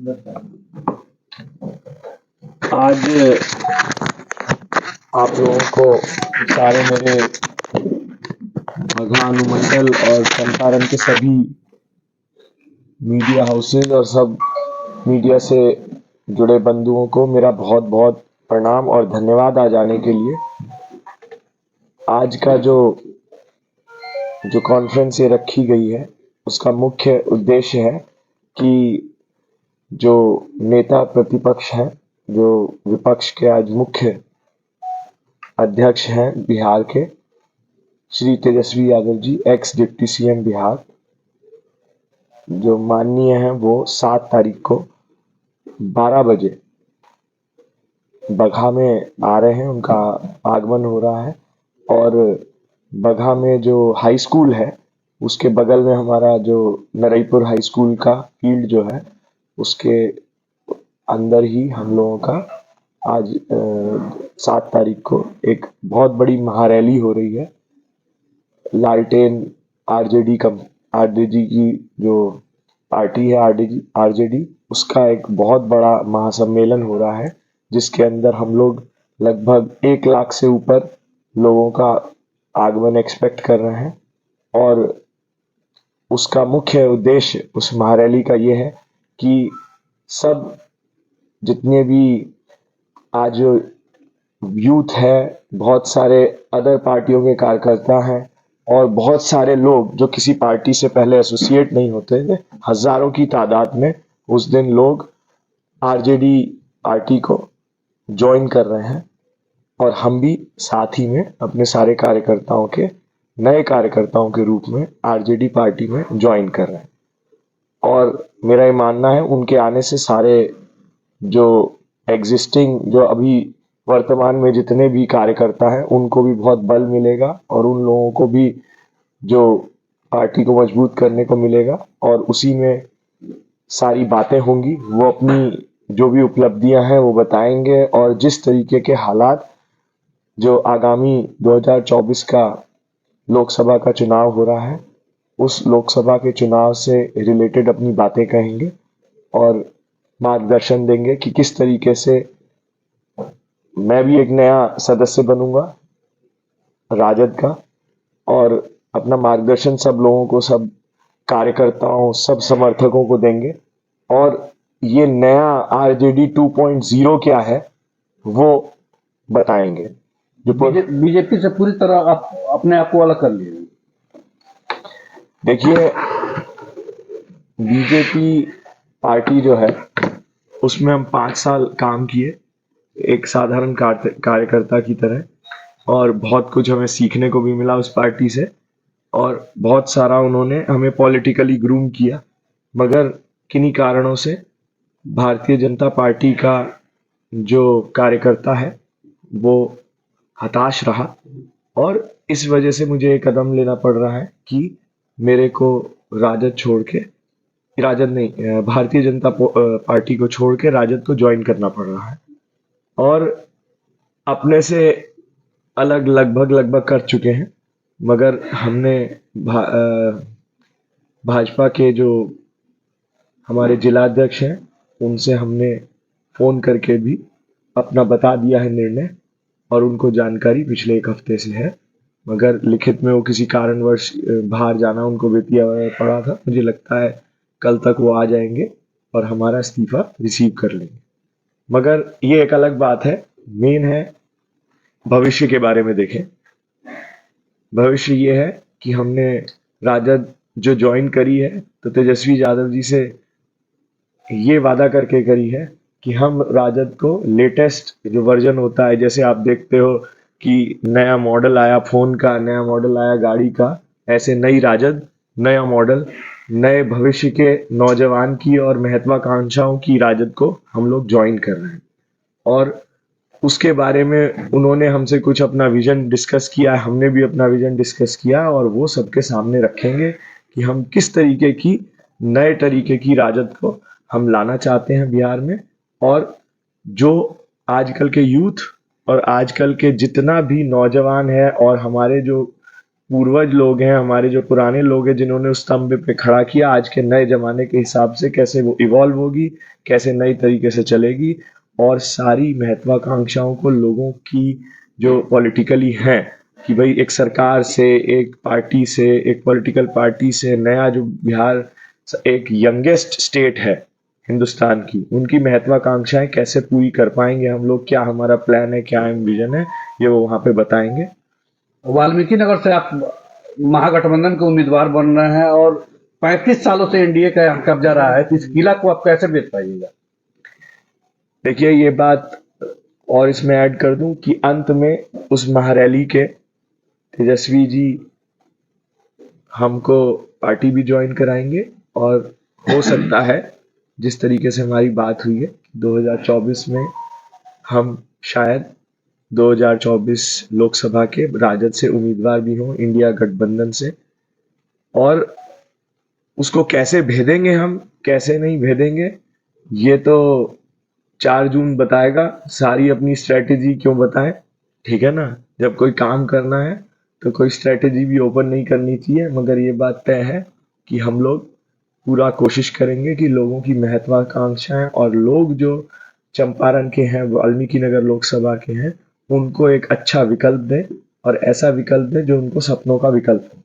आज आप लोगों को सारे मेरे भगवान अनुमंडल और चंपारण के सभी मीडिया हाउसेज और सब मीडिया से जुड़े बंधुओं को मेरा बहुत बहुत प्रणाम और धन्यवाद आज आने के लिए। आज का जो कॉन्फ्रेंस ये रखी गई है उसका मुख्य उद्देश्य है कि जो नेता प्रतिपक्ष हैं, जो विपक्ष के आज मुख्य अध्यक्ष हैं बिहार के, Shri Tejashwi Yadav ji, x deputy CM Bihar, जो माननीय हैं, वो 7 तारीख को 12 बजे बगहा में आ रहे हैं। उनका आगमन हो रहा है और बगहा में जो हाई स्कूल है उसके बगल में हमारा जो नरईपुर हाई स्कूल का फील्ड जो है उसके अंदर ही हम लोगों का आज 7 तारीख को एक बहुत बड़ी महारैली हो रही है। लालटेन आरजेडी की जो पार्टी है आरजेडी, उसका एक बहुत बड़ा महासम्मेलन हो रहा है जिसके अंदर हम लोग लगभग 1 लाख से ऊपर लोगों का आगमन एक्सपेक्ट कर रहे हैं। और उसका मुख्य उद्देश्य उस महारैली का ये है कि सब जितने भी आज यूथ है, बहुत सारे अदर पार्टियों के कार्यकर्ता हैं और बहुत सारे लोग जो किसी पार्टी से पहले एसोसिएट नहीं होते थे, हजारों की तादाद में उस दिन लोग आरजेडी पार्टी को ज्वाइन कर रहे हैं। और हम भी साथ ही में अपने सारे कार्यकर्ताओं के नए कार्यकर्ताओं के रूप में आरजेडी पार्टी में ज्वाइन कर रहे हैं। और मेरा ये मानना है उनके आने से सारे जो एग्जिस्टिंग, जो अभी वर्तमान में जितने भी कार्यकर्ता हैं, उनको भी बहुत बल मिलेगा और उन लोगों को भी जो पार्टी को मजबूत करने को मिलेगा। और उसी में सारी बातें होंगी, वो अपनी जो भी उपलब्धियां हैं वो बताएंगे और जिस तरीके के हालात जो आगामी 2024 का लोकसभा का चुनाव हो रहा है, उस लोकसभा के चुनाव से रिलेटेड अपनी बातें कहेंगे और मार्गदर्शन देंगे कि किस तरीके से मैं भी एक नया सदस्य बनूंगा राजद का और अपना मार्गदर्शन सब लोगों को, सब कार्यकर्ताओं, सब समर्थकों को देंगे। और ये नया आरजेडी 2.0 क्या है वो बताएंगे। जो बीजेपी से पूरी तरह आप अपने आप को अलग कर लिए। देखिए, बीजेपी पार्टी जो है उसमें हम 5 साल काम किए एक साधारण कार्यकर्ता की तरह और बहुत कुछ हमें सीखने को भी मिला उस पार्टी से और बहुत सारा उन्होंने हमें पॉलिटिकली ग्रूम किया। मगर किन्हीं कारणों से भारतीय जनता पार्टी का जो कार्यकर्ता है वो हताश रहा और इस वजह से मुझे एक कदम लेना पड़ रहा है कि मेरे को भारतीय जनता पार्टी को छोड़ के राजद को ज्वाइन करना पड़ रहा है। और अपने से अलग लगभग कर चुके हैं, मगर हमने भाजपा के जो हमारे जिलाध्यक्ष हैं उनसे हमने फोन करके भी अपना बता दिया है निर्णय और उनको जानकारी पिछले 1 हफ्ते से है, मगर लिखित में वो किसी कारणवश बाहर जाना उनको बेतिया पड़ा था। मुझे लगता है कल तक वो आ जाएंगे और हमारा इस्तीफा रिसीव कर लेंगे। मगर ये एक अलग बात है। मेन है भविष्य के बारे में देखें। भविष्य ये है कि हमने राजद जो ज्वाइन करी है तो तेजस्वी यादव जी से ये वादा करके करी है कि हम राजद को लेटेस्ट जो वर्जन होता है, जैसे आप देखते हो कि नया मॉडल आया फोन का, नया मॉडल आया गाड़ी का, ऐसे नई राजद, नया मॉडल, नए भविष्य के नौजवान की और महत्वाकांक्षाओं की राजद को हम लोग ज्वाइन कर रहे हैं। और उसके बारे में उन्होंने हमसे कुछ अपना विजन डिस्कस किया, हमने भी अपना विजन डिस्कस किया और वो सबके सामने रखेंगे कि हम किस तरीके की नए तरीके की राजद को हम लाना चाहते हैं बिहार में। और जो आजकल के यूथ और आजकल के जितना भी नौजवान है और हमारे जो पूर्वज लोग हैं, हमारे जो पुराने लोग हैं जिन्होंने उस स्तंभ पे खड़ा किया, आज के नए जमाने के हिसाब से कैसे वो इवॉल्व होगी, कैसे नई तरीके से चलेगी, और सारी महत्वाकांक्षाओं को लोगों की जो पॉलिटिकली हैं कि भाई एक सरकार से, एक पार्टी से, एक पॉलिटिकल पार्टी से, नया जो बिहार एक यंगेस्ट स्टेट है हिंदुस्तान की, उनकी महत्वाकांक्षाएं कैसे पूरी कर पाएंगे हम लोग, क्या हमारा प्लान है, क्या विजन है, ये वो वहां पे बताएंगे। वाल्मीकि नगर से आप महागठबंधन के उम्मीदवार बन रहे हैं और 35 सालों से एनडीए का यहाँ कब्जा रहा है, तो इस किला को आप कैसे बेच पाइएगा? देखिए ये बात, और इसमें ऐड कर दूं कि अंत में उस महारैली के तेजस्वी जी हमको पार्टी भी ज्वाइन कराएंगे, और हो सकता है जिस तरीके से हमारी बात हुई है 2024 में हम शायद 2024 लोकसभा के राजद से उम्मीदवार भी हों, इंडिया गठबंधन से। और उसको कैसे भेदेंगे हम, कैसे नहीं भेदेंगे, ये तो 4 जून बताएगा। सारी अपनी स्ट्रेटेजी क्यों बताएं, ठीक है ना। जब कोई काम करना है तो कोई स्ट्रेटेजी भी ओपन नहीं करनी चाहिए, मगर ये बात तय है कि हम लोग पूरा कोशिश करेंगे कि लोगों की महत्वाकांक्षाएं और लोग जो चंपारण के हैं, वाल्मीकि नगर लोकसभा के हैं, उनको एक अच्छा विकल्प दें, और ऐसा विकल्प दें जो उनको सपनों का विकल्प हो।